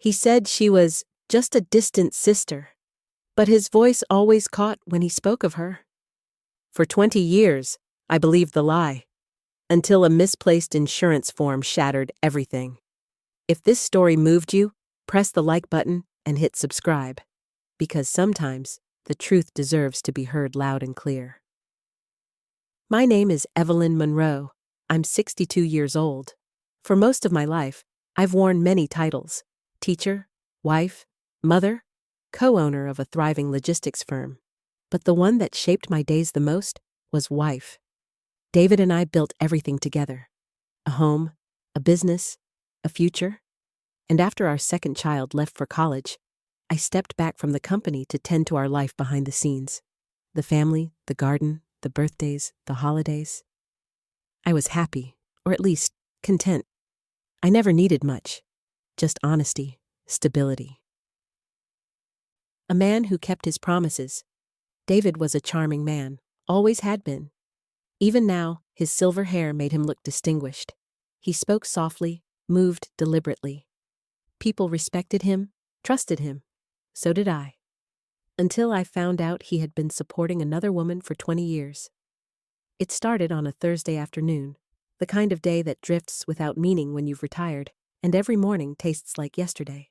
He said she was just a distant sister, but his voice always caught when he spoke of her. For 20 years, I believed the lie, until a misplaced insurance form shattered everything. If this story moved you, press the like button and hit subscribe, because sometimes the truth deserves to be heard loud and clear. My name is Evelyn Monroe. I'm 62 years old. For most of my life, I've worn many titles: teacher, wife, mother, co-owner of a thriving logistics firm. But the one that shaped my days the most was wife. David and I built everything together: a home, a business, a future. And after our second child left for college, I stepped back from the company to tend to our life behind the scenes: the family, the garden, the birthdays, the holidays. I was happy, or at least content. I never needed much, just honesty, stability. A man who kept his promises. David was a charming man, always had been. Even now, his silver hair made him look distinguished. He spoke softly, moved deliberately. People respected him, trusted him. So did I. Until I found out he had been supporting another woman for 20 years. It started on a Thursday afternoon, the kind of day that drifts without meaning when you've retired, and every morning tastes like yesterday.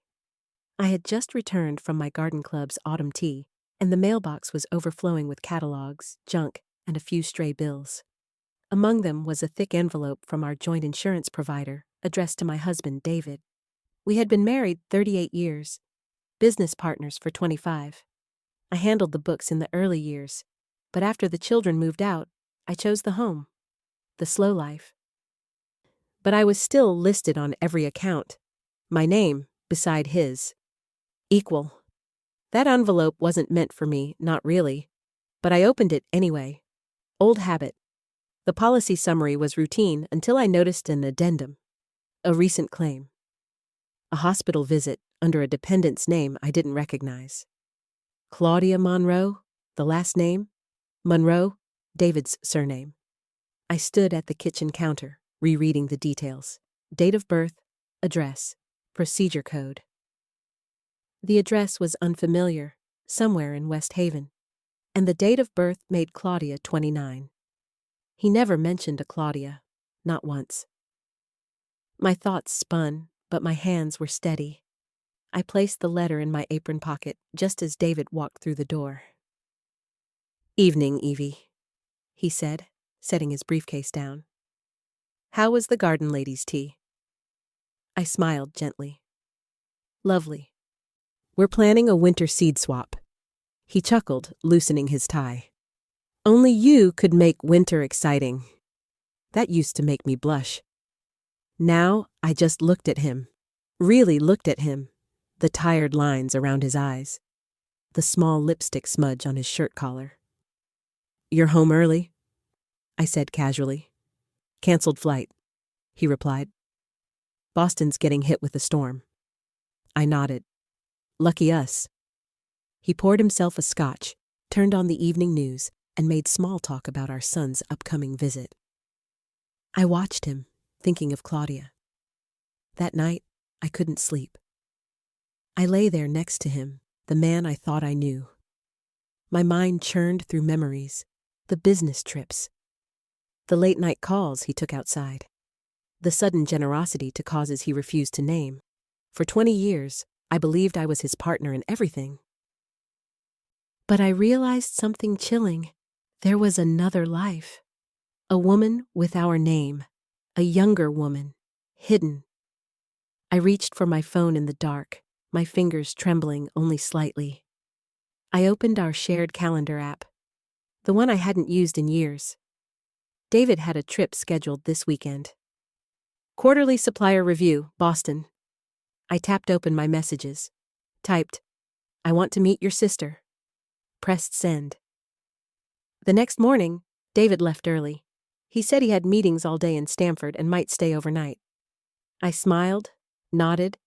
I had just returned from my garden club's autumn tea, and the mailbox was overflowing with catalogs, junk, and a few stray bills. Among them was a thick envelope from our joint insurance provider, addressed to my husband, David. We had been married 38 years, business partners for 25. I handled the books in the early years, but after the children moved out, I chose the home, the slow life. But I was still listed on every account, my name beside his. Equal. That envelope wasn't meant for me, not really, but I opened it anyway. Old habit. The policy summary was routine until I noticed an addendum, a recent claim. A hospital visit under a dependent's name I didn't recognize. Claudia Monroe, the last name. Monroe, David's surname. I stood at the kitchen counter, rereading the details: date of birth, address, procedure code. The address was unfamiliar, somewhere in West Haven, and the date of birth made Claudia 29. He never mentioned a Claudia, not once. My thoughts spun, but my hands were steady. I placed the letter in my apron pocket just as David walked through the door. "Evening, Evie," he said, setting his briefcase down. "How was the garden ladies' tea?" I smiled gently. "Lovely. We're planning a winter seed swap." He chuckled, loosening his tie. "Only you could make winter exciting." That used to make me blush. Now I just looked at him, really looked at him, the tired lines around his eyes, the small lipstick smudge on his shirt collar. "You're home early?" I said casually. "Canceled flight," he replied. "Boston's getting hit with a storm." I nodded. "Lucky us." He poured himself a scotch, turned on the evening news, and made small talk about our son's upcoming visit. I watched him, thinking of Claudia. That night, I couldn't sleep. I lay there next to him, the man I thought I knew. My mind churned through memories, the business trips, the late-night calls he took outside, the sudden generosity to causes he refused to name. For 20 years, I believed I was his partner in everything. But I realized something chilling. There was another life. A woman with our name. A younger woman. Hidden. I reached for my phone in the dark, my fingers trembling only slightly. I opened our shared calendar app, the one I hadn't used in years. David had a trip scheduled this weekend. Quarterly supplier review, Boston. I tapped open my messages. Typed, "I want to meet your sister." Pressed send. The next morning, David left early. He said he had meetings all day in Stamford and might stay overnight. I smiled, nodded,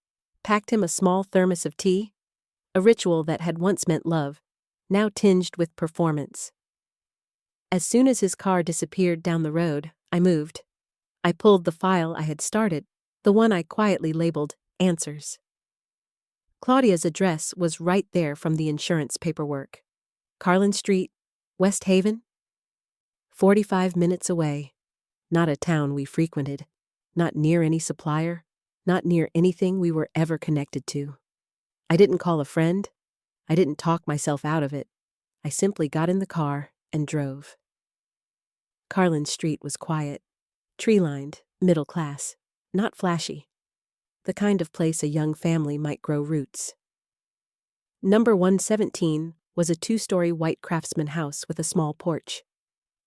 packed him a small thermos of tea, a ritual that had once meant love, now tinged with performance. As soon as his car disappeared down the road, I moved. I pulled the file I had started, the one I quietly labeled Answers. Claudia's address was right there from the insurance paperwork. Carlin Street, West Haven? 45 minutes away. Not a town we frequented. Not near any supplier. Not near anything we were ever connected to. I didn't call a friend. I didn't talk myself out of it. I simply got in the car and drove. Carlin Street was quiet, tree-lined, middle class, not flashy. The kind of place a young family might grow roots. Number 117 was a 2-story white craftsman house with a small porch.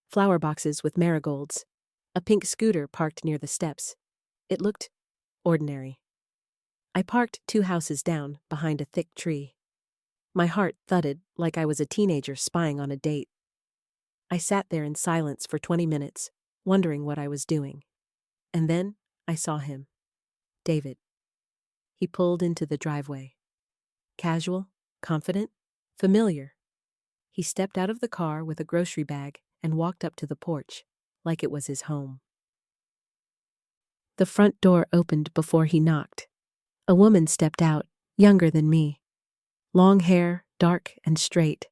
Flower boxes with marigolds. A pink scooter parked near the steps. It looked ordinary. I parked 2 houses down, behind a thick tree. My heart thudded like I was a teenager spying on a date. I sat there in silence for 20 minutes, wondering what I was doing. And then I saw him. David. He pulled into the driveway. Casual, confident, familiar. He stepped out of the car with a grocery bag and walked up to the porch, like it was his home. The front door opened before he knocked. A woman stepped out, younger than me. Long hair, dark and straight,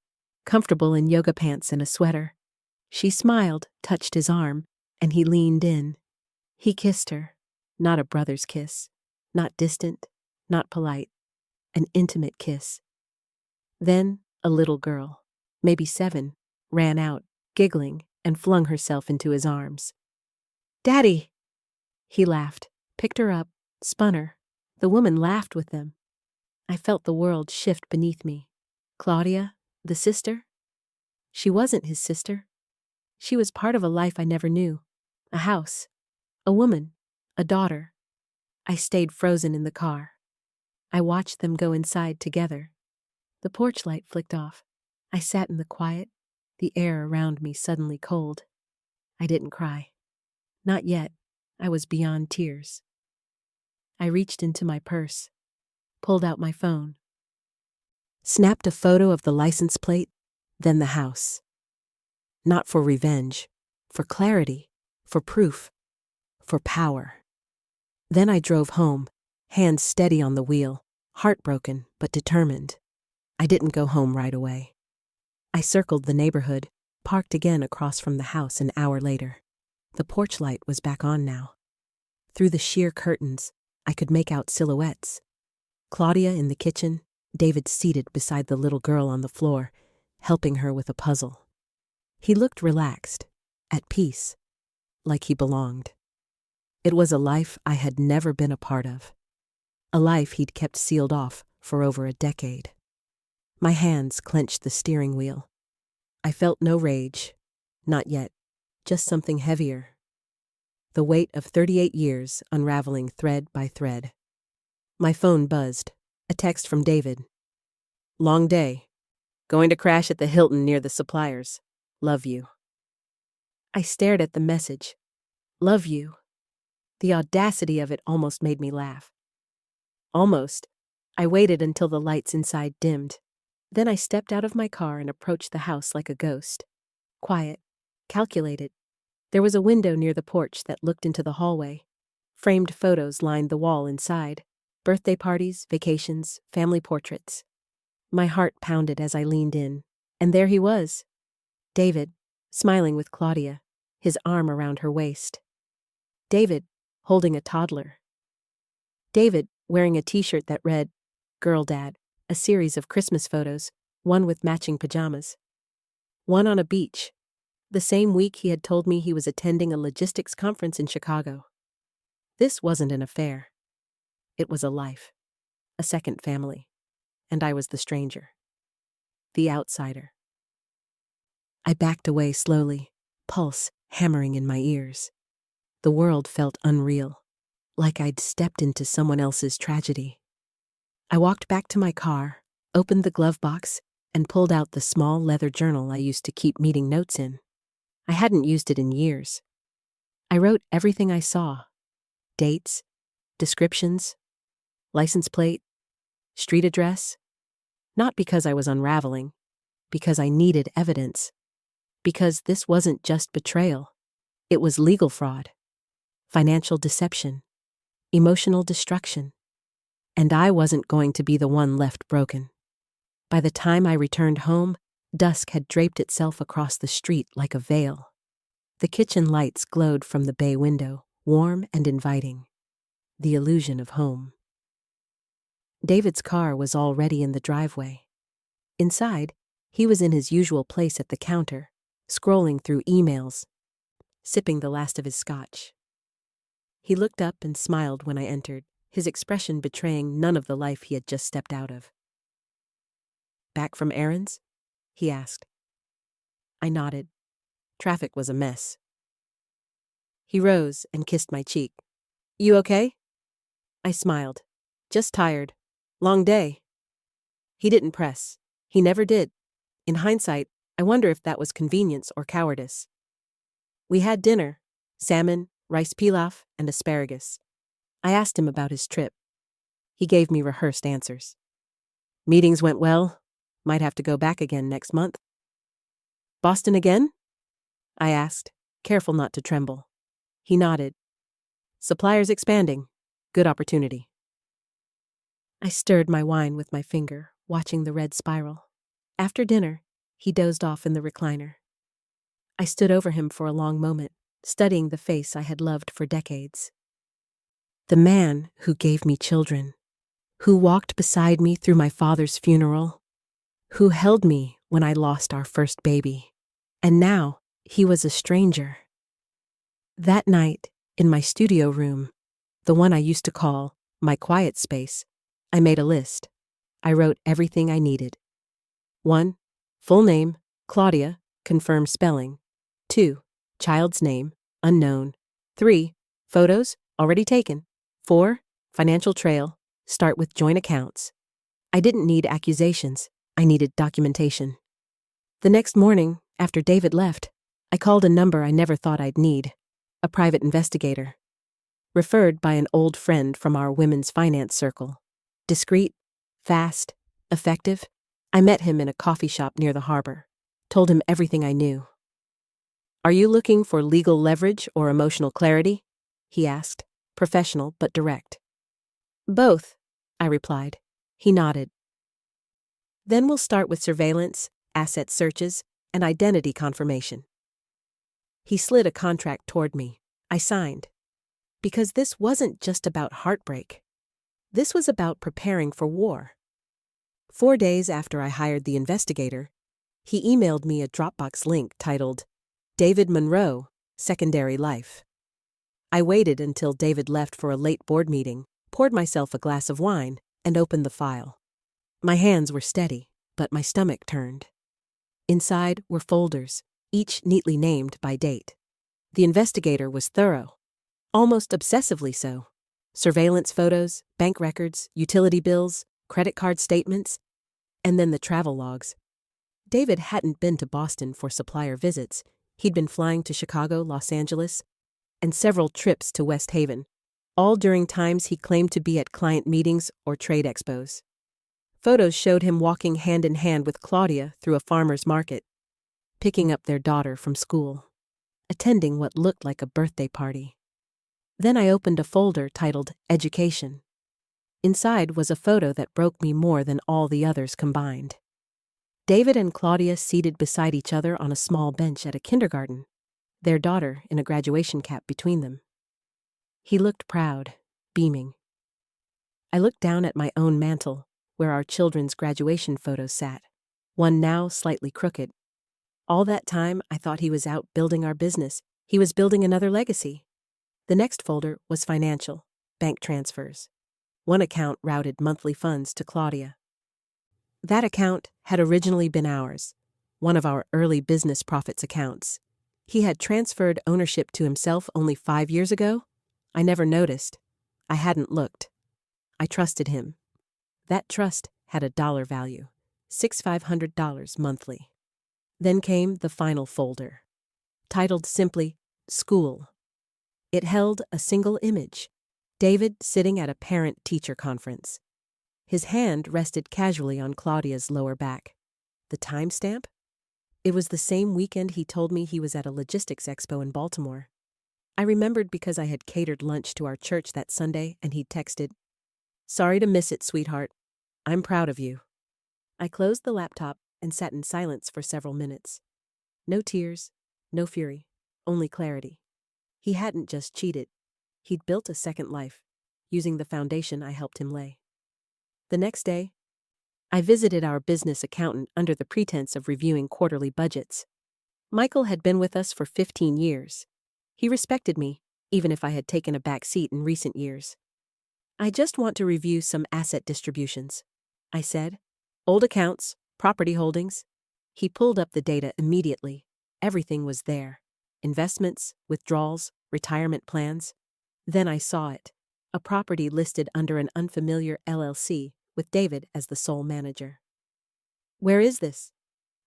comfortable in yoga pants and a sweater. She smiled, touched his arm, and he leaned in. He kissed her, not a brother's kiss, not distant, not polite, an intimate kiss. Then a little girl, maybe 7, ran out, giggling, and flung herself into his arms. "Daddy!" He laughed, picked her up, spun her. The woman laughed with them. I felt the world shift beneath me. Claudia, the sister? She wasn't his sister. She was part of a life I never knew. A house, a woman, a daughter. I stayed frozen in the car. I watched them go inside together. The porch light flicked off. I sat in the quiet, the air around me suddenly cold. I didn't cry. Not yet. I was beyond tears. I reached into my purse, pulled out my phone, snapped a photo of the license plate, then the house. Not for revenge, for clarity, for proof, for power. Then I drove home, hands steady on the wheel, heartbroken but determined. I didn't go home right away. I circled the neighborhood, parked again across from the house an hour later. The porch light was back on now. Through the sheer curtains, I could make out silhouettes. Claudia in the kitchen, David seated beside the little girl on the floor, helping her with a puzzle. He looked relaxed, at peace, like he belonged. It was a life I had never been a part of. A life he'd kept sealed off for over a decade. My hands clenched the steering wheel. I felt no rage, not yet, just something heavier. The weight of 38 years unraveling thread by thread. My phone buzzed, a text from David. "Long day. Going to crash at the Hilton near the suppliers. Love you." I stared at the message. Love you. The audacity of it almost made me laugh. Almost. I waited until the lights inside dimmed. Then I stepped out of my car and approached the house like a ghost. Quiet, calculated. There was a window near the porch that looked into the hallway. Framed photos lined the wall inside. Birthday parties, vacations, family portraits. My heart pounded as I leaned in. And there he was. David, smiling with Claudia, his arm around her waist. David, holding a toddler. David, wearing a t-shirt that read, "Girl Dad," a series of Christmas photos, one with matching pajamas. One on a beach. The same week he had told me he was attending a logistics conference in Chicago. This wasn't an affair. It was a life. A second family. And I was the stranger. The outsider. I backed away slowly, pulse hammering in my ears. The world felt unreal, like I'd stepped into someone else's tragedy. I walked back to my car, opened the glove box, and pulled out the small leather journal I used to keep meeting notes in. I hadn't used it in years. I wrote everything I saw. Dates, descriptions, license plate, street address. Not because I was unraveling, because I needed evidence. Because this wasn't just betrayal. It was legal fraud, financial deception, emotional destruction. And I wasn't going to be the one left broken. By the time I returned home, dusk had draped itself across the street like a veil. The kitchen lights glowed from the bay window, warm and inviting. The illusion of home. David's car was already in the driveway. Inside, he was in his usual place at the counter, scrolling through emails, sipping the last of his scotch. He looked up and smiled when I entered, his expression betraying none of the life he had just stepped out of. "Back from errands?" he asked. I nodded. Traffic was a mess. He rose and kissed my cheek. "You okay?" I smiled. "Just tired. Long day." He didn't press. He never did. In hindsight, I wonder if that was convenience or cowardice. We had dinner: salmon, rice pilaf, and asparagus. I asked him about his trip. He gave me rehearsed answers. "Meetings went well. Might have to go back again next month." "Boston again?" I asked, careful not to tremble. He nodded. "Suppliers expanding. Good opportunity." I stirred my wine with my finger, watching the red spiral. After dinner, he dozed off in the recliner. I stood over him for a long moment, studying the face I had loved for decades. The man who gave me children, who walked beside me through my father's funeral, who held me when I lost our first baby. And now, he was a stranger. That night, in my studio room, the one I used to call my quiet space, I made a list. I wrote everything I needed. 1. Full name, Claudia, confirm spelling. 2. Child's name, unknown. 3. Photos, already taken. 4. Financial trail, start with joint accounts. I didn't need accusations. I needed documentation. The next morning, after David left, I called a number I never thought I'd need, a private investigator. Referred by an old friend from our women's finance circle. Discreet, fast, effective. I met him in a coffee shop near the harbor. Told him everything I knew. "Are you looking for legal leverage or emotional clarity?" he asked, professional but direct. "Both," I replied. He nodded. "Then we'll start with surveillance, asset searches, and identity confirmation." He slid a contract toward me. I signed. Because this wasn't just about heartbreak. This was about preparing for war. 4 days after I hired the investigator, he emailed me a Dropbox link titled, "David Monroe, Secondary Life." I waited until David left for a late board meeting, poured myself a glass of wine, and opened the file. My hands were steady, but my stomach turned. Inside were folders, each neatly named by date. The investigator was thorough, almost obsessively so. Surveillance photos, bank records, utility bills, credit card statements, and then the travel logs. David hadn't been to Boston for supplier visits. He'd been flying to Chicago, Los Angeles, and several trips to West Haven, all during times he claimed to be at client meetings or trade expos. Photos showed him walking hand in hand with Claudia through a farmer's market, picking up their daughter from school, attending what looked like a birthday party. Then I opened a folder titled Education. Inside was a photo that broke me more than all the others combined. David and Claudia seated beside each other on a small bench at a kindergarten, their daughter in a graduation cap between them. He looked proud, beaming. I looked down at my own mantel, where our children's graduation photos sat, one now slightly crooked. All that time, I thought he was out building our business. He was building another legacy. The next folder was financial, bank transfers. One account routed monthly funds to Claudia. That account had originally been ours, one of our early business profits accounts. He had transferred ownership to himself only 5 years ago. I never noticed. I hadn't looked. I trusted him. That trust had a dollar value, $6,500 monthly. Then came the final folder, titled simply, School. It held a single image, David sitting at a parent-teacher conference. His hand rested casually on Claudia's lower back. The timestamp? It was the same weekend he told me he was at a logistics expo in Baltimore. I remembered because I had catered lunch to our church that Sunday and he'd texted, Sorry to miss it, sweetheart. I'm proud of you. I closed the laptop and sat in silence for several minutes. No tears, no fury, only clarity. He hadn't just cheated. He'd built a second life, using the foundation I helped him lay. The next day, I visited our business accountant under the pretense of reviewing quarterly budgets. Michael had been with us for 15 years. He respected me, even if I had taken a back seat in recent years. I just want to review some asset distributions, I said. Old accounts, property holdings. He pulled up the data immediately. Everything was there. Investments, withdrawals, retirement plans. Then I saw it. A property listed under an unfamiliar LLC with David as the sole manager. Where is this?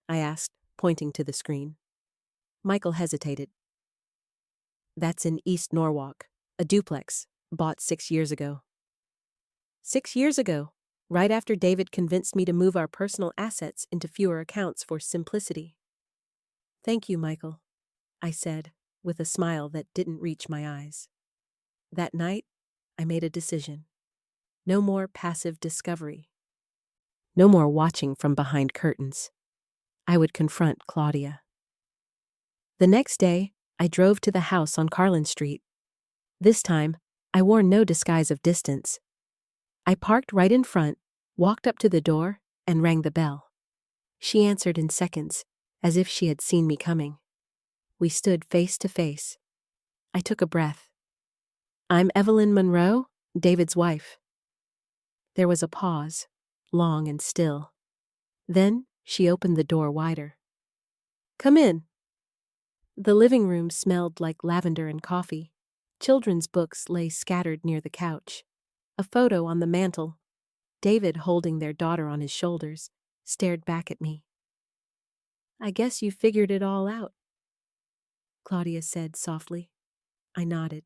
I asked, pointing to the screen. Michael hesitated. That's in East Norwalk, a duplex, bought 6 years ago. 6 years ago, right after David convinced me to move our personal assets into fewer accounts for simplicity. Thank you, Michael, I said, with a smile that didn't reach my eyes. That night, I made a decision. No more passive discovery. No more watching from behind curtains. I would confront Claudia. The next day, I drove to the house on Carlin Street. This time, I wore no disguise of distance. I parked right in front, walked up to the door, and rang the bell. She answered in seconds, as if she had seen me coming. We stood face to face. I took a breath. I'm Evelyn Monroe, David's wife. There was a pause, long and still. Then she opened the door wider. Come in. The living room smelled like lavender and coffee. Children's books lay scattered near the couch. A photo on the mantel. David, holding their daughter on his shoulders, stared back at me. I guess you figured it all out, Claudia said softly. I nodded.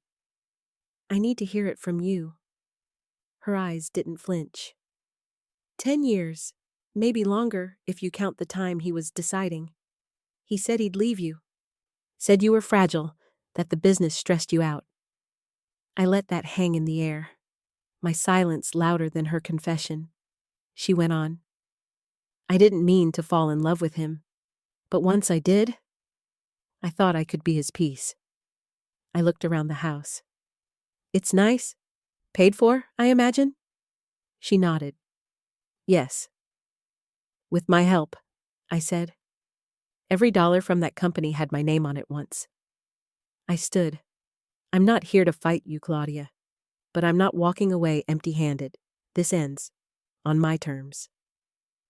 I need to hear it from you. Her eyes didn't flinch. 10 years, maybe longer if you count the time he was deciding. He said he'd leave you. Said you were fragile, that the business stressed you out. I let that hang in the air, my silence louder than her confession. She went on. I didn't mean to fall in love with him, but once I did, I thought I could be his piece. I looked around the house. It's nice. Paid for, I imagine? She nodded. Yes. With my help, I said. Every dollar from that company had my name on it once. I stood. I'm not here to fight you, Claudia, but I'm not walking away empty-handed. This ends. On my terms.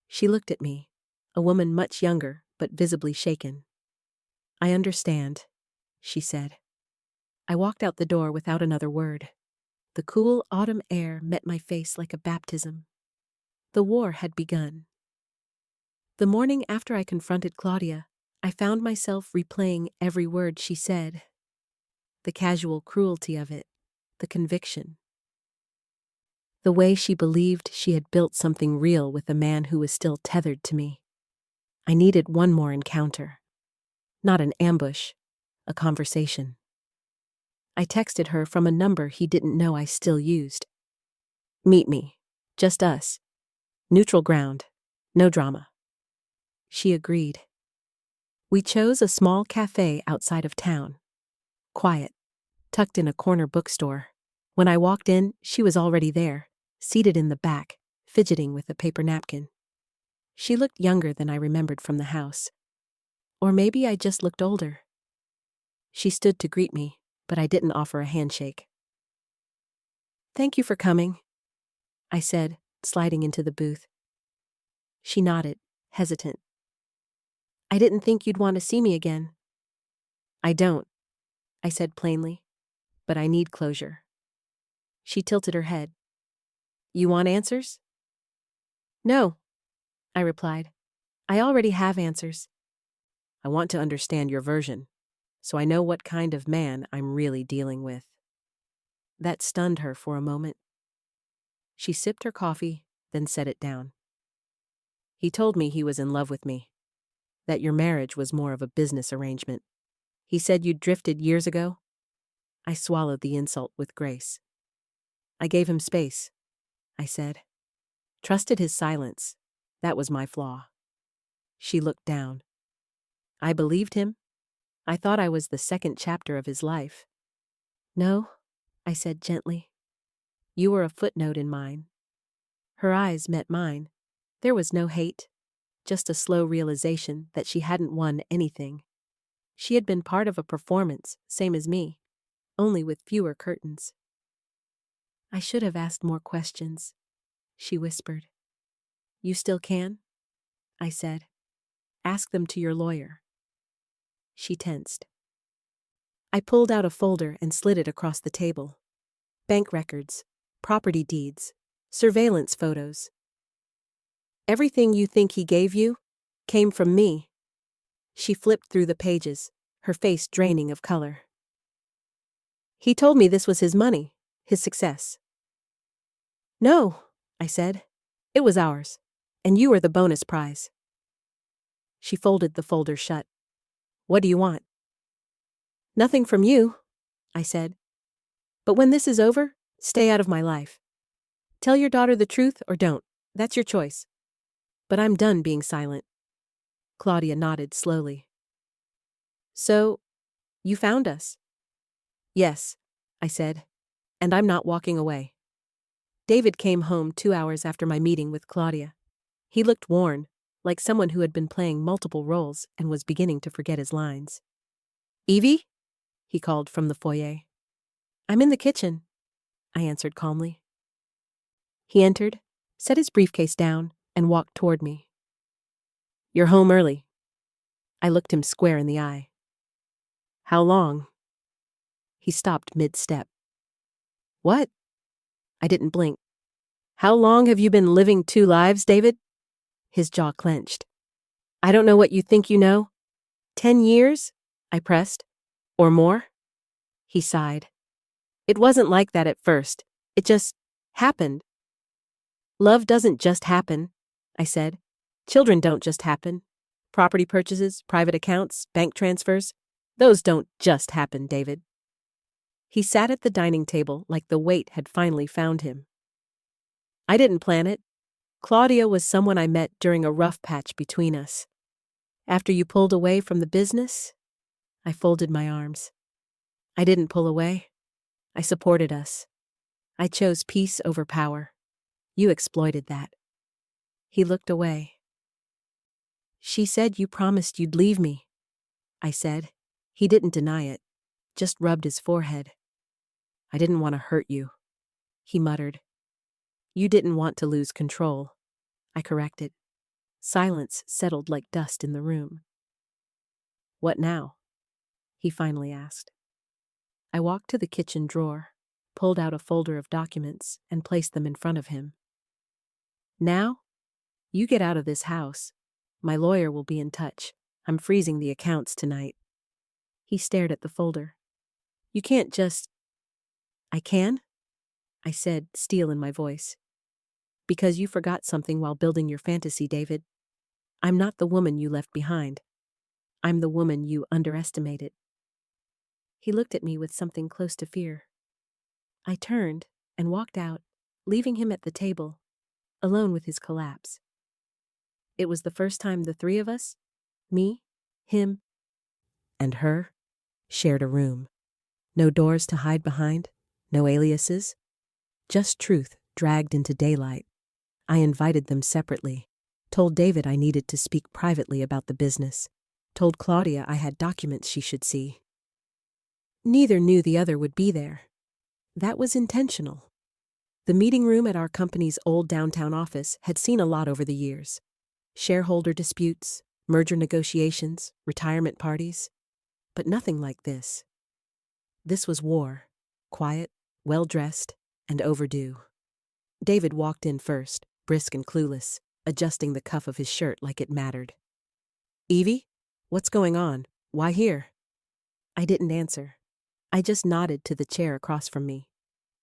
She looked at me, a woman much younger, but visibly shaken. I understand, she said. I walked out the door without another word. The cool autumn air met my face like a baptism. The war had begun. The morning after I confronted Claudia, I found myself replaying every word she said. The casual cruelty of it, the conviction. The way she believed she had built something real with a man who was still tethered to me. I needed one more encounter. Not an ambush, a conversation. I texted her from a number he didn't know I still used. Meet me. Just us. Neutral ground. No drama. She agreed. We chose a small cafe outside of town. Quiet. Tucked in a corner bookstore. When I walked in, she was already there, seated in the back, fidgeting with a paper napkin. She looked younger than I remembered from the house. Or maybe I just looked older. She stood to greet me, but I didn't offer a handshake. Thank you for coming, I said, sliding into the booth. She nodded, hesitant. I didn't think you'd want to see me again. I don't, I said plainly, but I need closure. She tilted her head. You want answers? No, I replied. I already have answers. I want to understand your version, so I know what kind of man I'm really dealing with. That stunned her for a moment. She sipped her coffee, then set it down. He told me he was in love with me, that your marriage was more of a business arrangement. He said you'd drifted years ago. I swallowed the insult with grace. I gave him space. I said. Trusted his silence. That was my flaw. She looked down. I believed him. I thought I was the second chapter of his life. No, I said gently. You were a footnote in mine. Her eyes met mine. There was no hate, just a slow realization that she hadn't won anything. She had been part of a performance, same as me, only with fewer curtains. I should have asked more questions, she whispered. You still can? I said. Ask them to your lawyer. She tensed. I pulled out a folder and slid it across the table. Bank records, property deeds, surveillance photos. Everything you think he gave you came from me. She flipped through the pages, her face draining of color. He told me this was his money, his success. No, I said. It was ours, and you were the bonus prize. She folded the folder shut. What do you want? Nothing from you, I said. But when this is over, stay out of my life. Tell your daughter the truth or don't. That's your choice. But I'm done being silent. Claudia nodded slowly. So, you found us? Yes, I said, and I'm not walking away. David came home 2 hours after my meeting with Claudia. He looked worn, like someone who had been playing multiple roles and was beginning to forget his lines. Evie? He called from the foyer. I'm in the kitchen, I answered calmly. He entered, set his briefcase down, and walked toward me. You're home early. I looked him square in the eye. How long? He stopped mid-step. What? I didn't blink. How long have you been living 2 lives, David? His jaw clenched. I don't know what you think you know. 10 years? I pressed. Or more? He sighed. It wasn't like that at first. It just happened. Love doesn't just happen, I said. Children don't just happen. Property purchases, private accounts, bank transfers, those don't just happen, David. He sat at the dining table like the weight had finally found him. I didn't plan it. Claudia was someone I met during a rough patch between us. After you pulled away from the business, I folded my arms. I didn't pull away. I supported us. I chose peace over power. You exploited that. He looked away. She said you promised you'd leave me, I said. He didn't deny it, just rubbed his forehead. I didn't want to hurt you, he muttered. You didn't want to lose control, I corrected. Silence settled like dust in the room. What now? He finally asked. I walked to the kitchen drawer, pulled out a folder of documents, and placed them in front of him. Now, you get out of this house. My lawyer will be in touch. I'm freezing the accounts tonight. He stared at the folder. You can't just... I can? I said, steel in my voice. Because you forgot something while building your fantasy, David. I'm not the woman you left behind. I'm the woman you underestimated. He looked at me with something close to fear. I turned and walked out, leaving him at the table, alone with his collapse. It was the first time the 3 of us, me, him, and her, shared a room. No doors to hide behind, no aliases, just truth dragged into daylight. I invited them separately, told David I needed to speak privately about the business, told Claudia I had documents she should see. Neither knew the other would be there. That was intentional. The meeting room at our company's old downtown office had seen a lot over the years. Shareholder disputes, merger negotiations, retirement parties, but nothing like this. This was war, quiet, well-dressed, and overdue. David walked in first, brisk and clueless, adjusting the cuff of his shirt like it mattered. Evie? What's going on? Why here? I didn't answer. I just nodded to the chair across from me.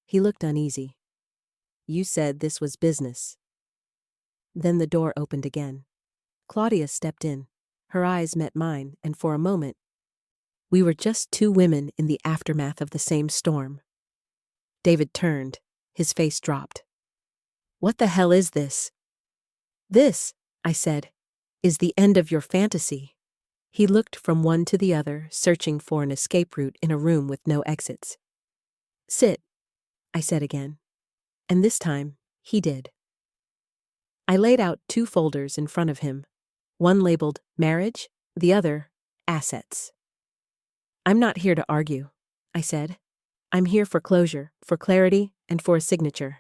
He looked uneasy. You said this was business. Then the door opened again. Claudia stepped in. Her eyes met mine, and for a moment, we were just 2 women in the aftermath of the same storm. David turned. His face dropped. What the hell is this? This, I said, is the end of your fantasy. He looked from one to the other, searching for an escape route in a room with no exits. Sit, I said again. And this time, he did. I laid out 2 folders in front of him, one labeled marriage, the other assets. I'm not here to argue, I said. I'm here for closure, for clarity, and for a signature.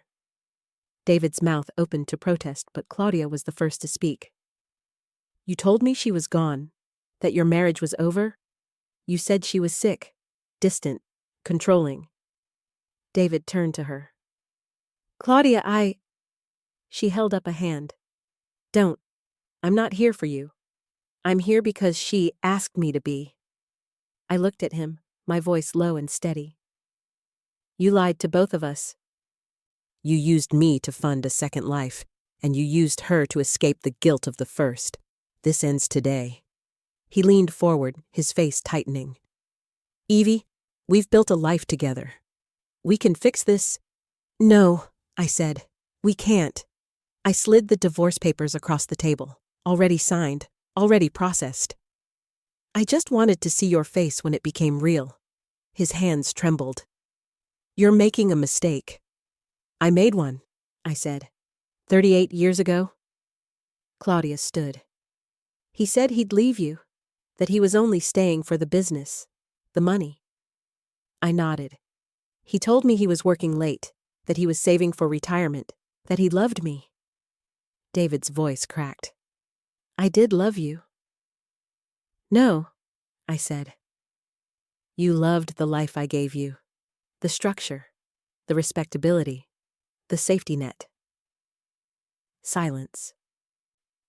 David's mouth opened to protest, but Claudia was the first to speak. You told me she was gone, that your marriage was over. You said she was sick, distant, controlling. David turned to her. Claudia, She held up a hand. Don't. I'm not here for you. I'm here because she asked me to be. I looked at him, my voice low and steady. You lied to both of us. You used me to fund a second life, and you used her to escape the guilt of the first. This ends today. He leaned forward, his face tightening. Evie, we've built a life together. We can fix this. No, I said. We can't. I slid the divorce papers across the table, already signed, already processed. I just wanted to see your face when it became real. His hands trembled. You're making a mistake. I made one, I said. 38 years ago. Claudia stood. He said he'd leave you, that he was only staying for the business, the money. I nodded. He told me he was working late, that he was saving for retirement, that he loved me. David's voice cracked. I did love you. No, I said. You loved the life I gave you, the structure, the respectability, the safety net. Silence.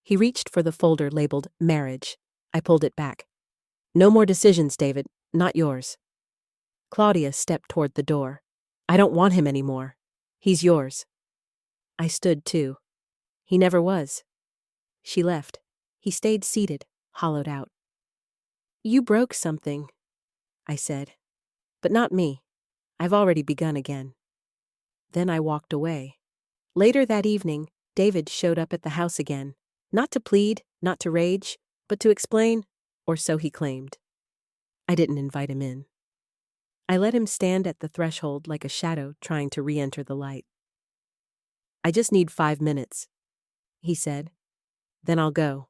He reached for the folder labeled marriage. I pulled it back. No more decisions, David, not yours. Claudia stepped toward the door. I don't want him anymore. He's yours. I stood too. He never was. She left. He stayed seated, hollowed out. You broke something, I said. But not me. I've already begun again. Then I walked away. Later that evening, David showed up at the house again, not to plead, not to rage, but to explain, or so he claimed. I didn't invite him in. I let him stand at the threshold like a shadow trying to re-enter the light. I just need 5 minutes, he said. Then I'll go.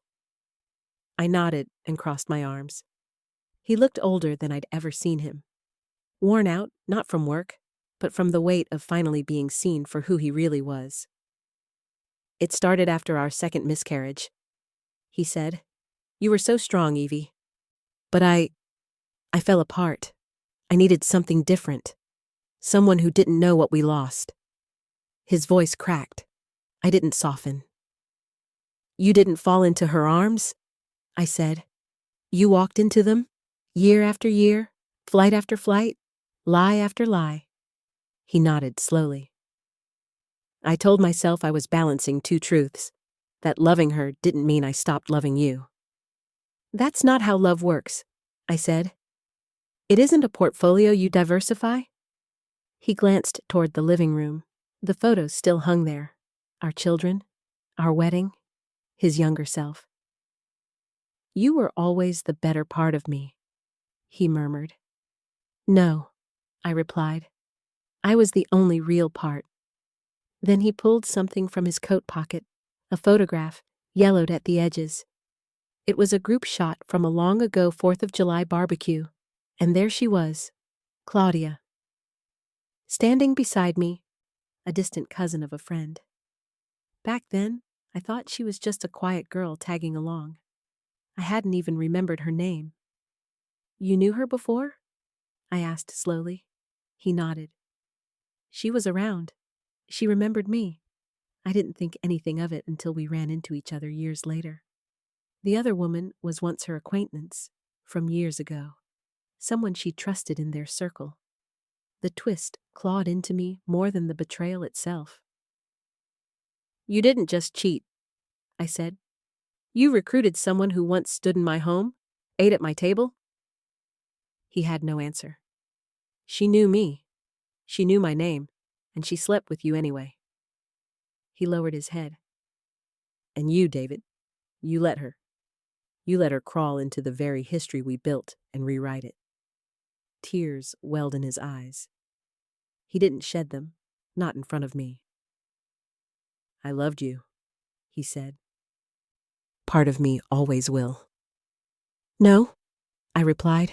I nodded and crossed my arms. He looked older than I'd ever seen him. Worn out, not from work, but from the weight of finally being seen for who he really was. It started after our second miscarriage, he said. You were so strong, Evie. But I fell apart. I needed something different. Someone who didn't know what we lost. His voice cracked. I didn't soften. You didn't fall into her arms? I said. You walked into them, year after year, flight after flight, lie after lie. He nodded slowly. I told myself I was balancing 2 truths, that loving her didn't mean I stopped loving you. That's not how love works, I said. It isn't a portfolio you diversify. He glanced toward the living room. The photos still hung there. Our children, our wedding, his younger self. You were always the better part of me, he murmured. No, I replied. I was the only real part. Then he pulled something from his coat pocket, a photograph, yellowed at the edges. It was a group shot from a long ago 4th of July barbecue, and there she was, Claudia. Standing beside me, a distant cousin of a friend. Back then, I thought she was just a quiet girl tagging along. I hadn't even remembered her name. You knew her before? I asked slowly. He nodded. She was around. She remembered me. I didn't think anything of it until we ran into each other years later. The other woman was once her acquaintance, from years ago. Someone she trusted in their circle. The twist clawed into me more than the betrayal itself. You didn't just cheat, I said. You recruited someone who once stood in my home, ate at my table. He had no answer. She knew me. She knew my name, and she slept with you anyway. He lowered his head. And you, David, you let her. You let her crawl into the very history we built and rewrite it. Tears welled in his eyes. He didn't shed them, not in front of me. I loved you, he said. Part of me always will. No, I replied.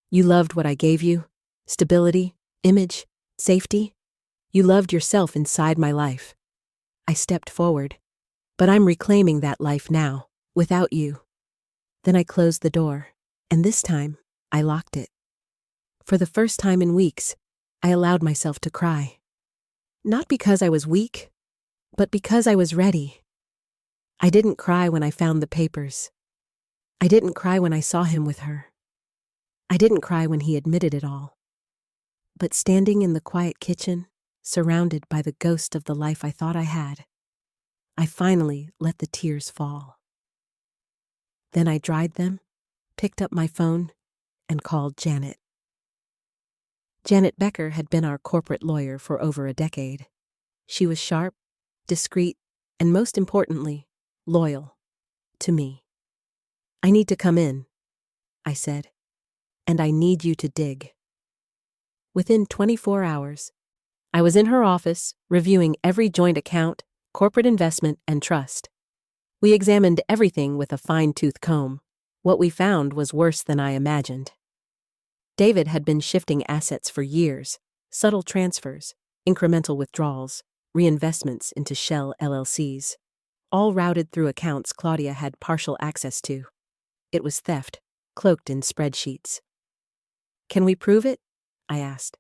You loved what I gave you. Stability, image, safety. You loved yourself inside my life. I stepped forward. But I'm reclaiming that life now, without you. Then I closed the door, and this time, I locked it. For the first time in weeks, I allowed myself to cry. Not because I was weak, but because I was ready. I didn't cry when I found the papers. I didn't cry when I saw him with her. I didn't cry when he admitted it all. But standing in the quiet kitchen, surrounded by the ghost of the life I thought I had, I finally let the tears fall. Then I dried them, picked up my phone, and called Janet. Janet Becker had been our corporate lawyer for over a decade. She was sharp, discreet, and most importantly, loyal to me. I need to come in, I said, and I need you to dig. Within 24 hours, I was in her office reviewing every joint account, corporate investment, and trust. We examined everything with a fine-tooth comb. What we found was worse than I imagined. David had been shifting assets for years, subtle transfers, incremental withdrawals, reinvestments into shell LLCs, all routed through accounts Claudia had partial access to. It was theft, cloaked in spreadsheets. Can we prove it? I asked.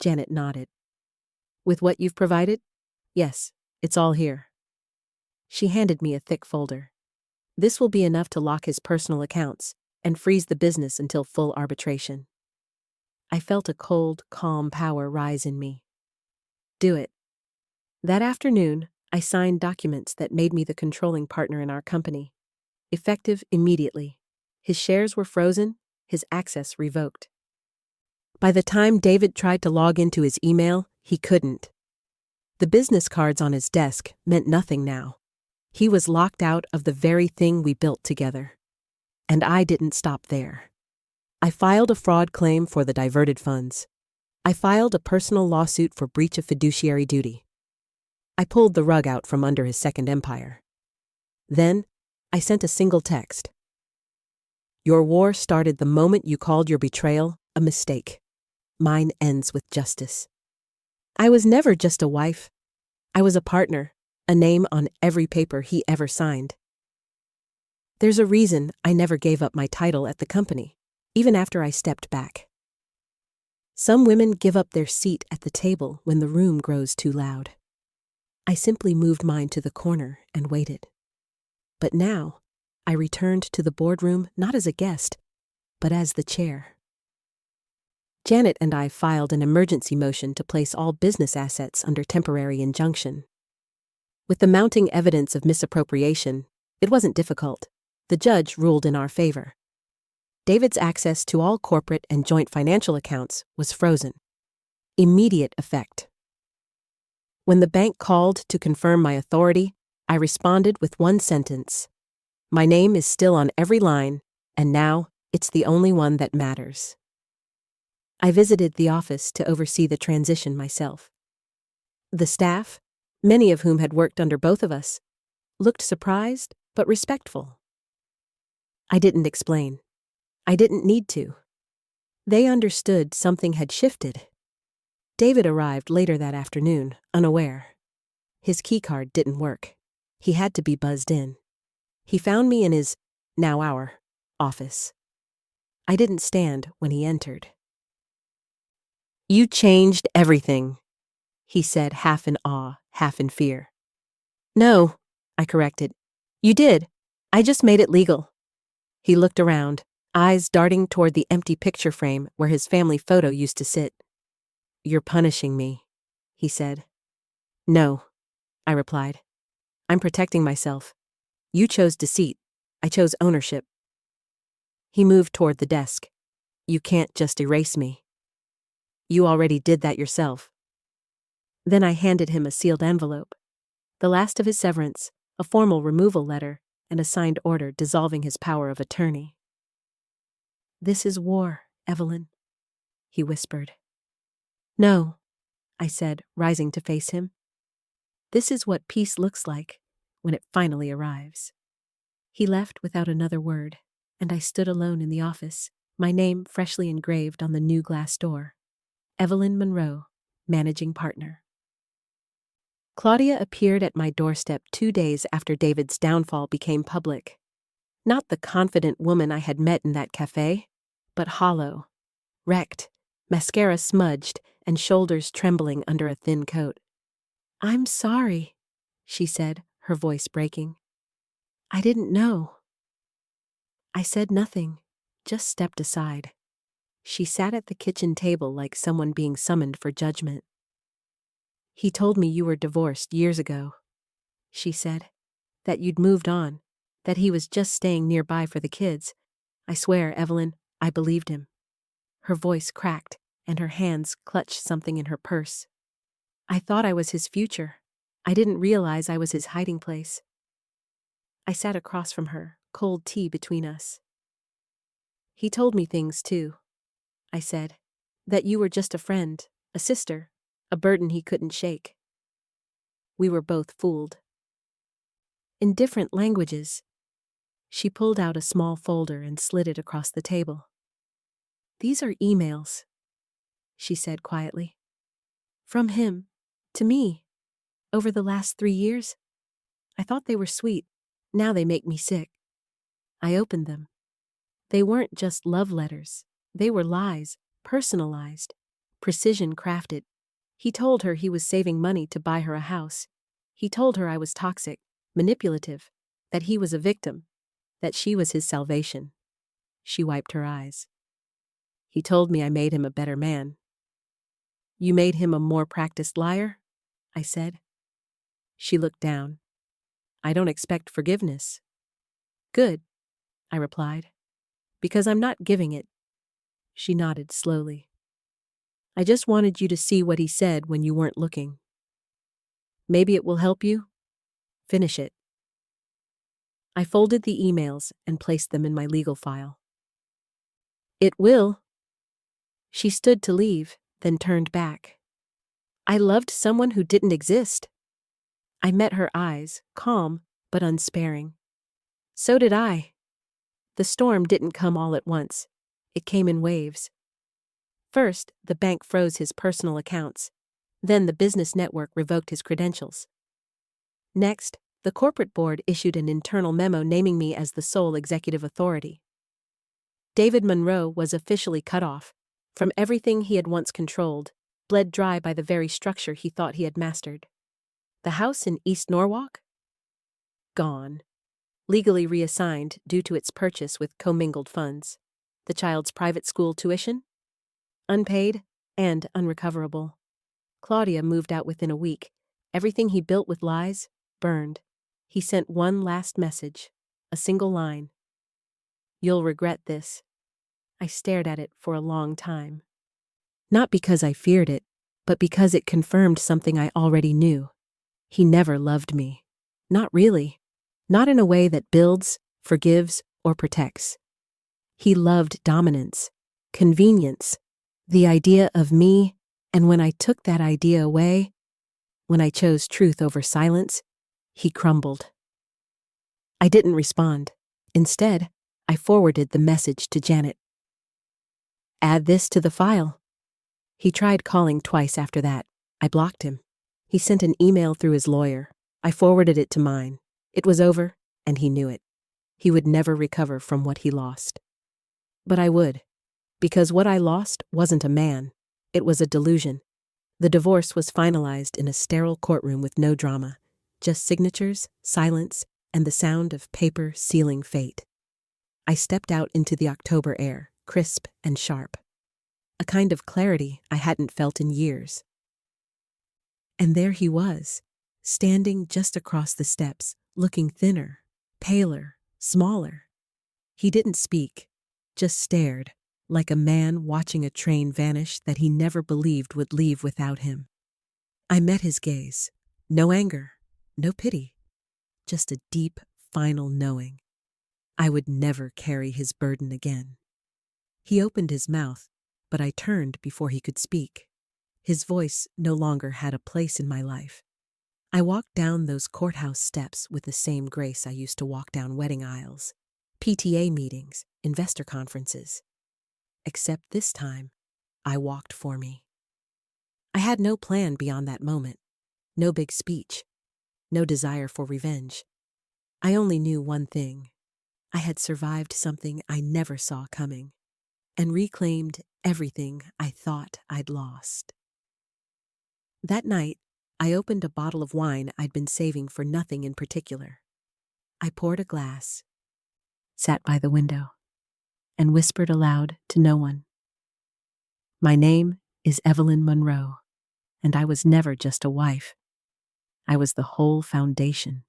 Janet nodded. With what you've provided? Yes, it's all here. She handed me a thick folder. This will be enough to lock his personal accounts and freeze the business until full arbitration. I felt a cold, calm power rise in me. Do it. That afternoon, I signed documents that made me the controlling partner in our company. Effective immediately. His shares were frozen, his access revoked. By the time David tried to log into his email, he couldn't. The business cards on his desk meant nothing now. He was locked out of the very thing we built together. And I didn't stop there. I filed a fraud claim for the diverted funds. I filed a personal lawsuit for breach of fiduciary duty. I pulled the rug out from under his second empire. Then, I sent a single text. Your war started the moment you called your betrayal a mistake. Mine ends with justice. I was never just a wife. I was a partner, a name on every paper he ever signed. There's a reason I never gave up my title at the company, even after I stepped back. Some women give up their seat at the table when the room grows too loud. I simply moved mine to the corner and waited. But now, I returned to the boardroom not as a guest, but as the chair. Janet and I filed an emergency motion to place all business assets under temporary injunction. With the mounting evidence of misappropriation, it wasn't difficult. The judge ruled in our favor. David's access to all corporate and joint financial accounts was frozen. Immediate effect. When the bank called to confirm my authority, I responded with one sentence. My name is still on every line, and now it's the only one that matters. I visited the office to oversee the transition myself. The staff, many of whom had worked under both of us, looked surprised but respectful. I didn't explain. I didn't need to. They understood something had shifted. David arrived later that afternoon, unaware. His keycard didn't work. He had to be buzzed in. He found me in his, now our, office. I didn't stand when he entered. You changed everything, he said, half in awe, half in fear. No, I corrected. You did. I just made it legal. He looked around, eyes darting toward the empty picture frame where his family photo used to sit. You're punishing me, he said. No, I replied. I'm protecting myself. You chose deceit. I chose ownership. He moved toward the desk. You can't just erase me. You already did that yourself. Then I handed him a sealed envelope. The last of his severance, a formal removal letter, and a signed order dissolving his power of attorney. "This is war, Evelyn," he whispered. "No," I said, rising to face him. "This is what peace looks like when it finally arrives." He left without another word, and I stood alone in the office, my name freshly engraved on the new glass door. Evelyn Monroe, managing partner. Claudia appeared at my doorstep 2 days after David's downfall became public. Not the confident woman I had met in that cafe, but hollow, wrecked, mascara smudged, and shoulders trembling under a thin coat. "I'm sorry," she said, her voice breaking. "I didn't know." I said nothing, just stepped aside. She sat at the kitchen table like someone being summoned for judgment. "He told me you were divorced years ago," she said, "that you'd moved on, that he was just staying nearby for the kids. I swear, Evelyn, I believed him." Her voice cracked, and her hands clutched something in her purse. "I thought I was his future. I didn't realize I was his hiding place." I sat across from her, cold tea between us. "He told me things, too," I said, "that you were just a friend, a sister, a burden he couldn't shake." We were both fooled. In different languages. She pulled out a small folder and slid it across the table. "These are emails," she said quietly. "From him, to me, over the last 3 years. I thought they were sweet. Now they make me sick." I opened them. They weren't just love letters. They were lies, personalized, precision crafted. He told her he was saving money to buy her a house. He told her I was toxic, manipulative, that he was a victim, that she was his salvation. She wiped her eyes. "He told me I made him a better man." "You made him a more practiced liar?" I said. She looked down. "I don't expect forgiveness." "Good," I replied, "because I'm not giving it." She nodded slowly. "I just wanted you to see what he said when you weren't looking. Maybe it will help you? Finish it." I folded the emails and placed them in my legal file. "It will." She stood to leave, then turned back. "I loved someone who didn't exist." I met her eyes, calm but unsparing. "So did I." The storm didn't come all at once. It came in waves. First, the bank froze his personal accounts. Then the business network revoked his credentials. Next, the corporate board issued an internal memo naming me as the sole executive authority. David Monroe was officially cut off from everything he had once controlled, bled dry by the very structure he thought he had mastered. The house in East Norwalk? Gone. Legally reassigned due to its purchase with commingled funds. The child's private school tuition? Unpaid and unrecoverable. Claudia moved out within a week. Everything he built with lies, burned. He sent one last message, a single line. "You'll regret this." I stared at it for a long time. Not because I feared it, but because it confirmed something I already knew. He never loved me. Not really. Not in a way that builds, forgives, or protects. He loved dominance, convenience, the idea of me, and when I took that idea away, when I chose truth over silence, he crumbled. I didn't respond. Instead, I forwarded the message to Janet. "Add this to the file." He tried calling twice after that. I blocked him. He sent an email through his lawyer. I forwarded it to mine. It was over, and he knew it. He would never recover from what he lost. But I would, because what I lost wasn't a man. It was a delusion. The divorce was finalized in a sterile courtroom with no drama, just signatures, silence, and the sound of paper sealing fate. I stepped out into the October air, crisp and sharp. A kind of clarity I hadn't felt in years. And there he was, standing just across the steps, looking thinner, paler, smaller. He didn't speak, just stared, like a man watching a train vanish that he never believed would leave without him. I met his gaze. No anger, no pity, just a deep, final knowing. I would never carry his burden again. He opened his mouth, but I turned before he could speak. His voice no longer had a place in my life. I walked down those courthouse steps with the same grace I used to walk down wedding aisles, PTA meetings, investor conferences. Except this time, I walked for me. I had no plan beyond that moment, no big speech, no desire for revenge. I only knew one thing. I had survived something I never saw coming, and reclaimed everything I thought I'd lost. That night, I opened a bottle of wine I'd been saving for nothing in particular. I poured a glass, sat by the window, and whispered aloud to no one. My name is Evelyn Monroe, and I was never just a wife. I was the whole foundation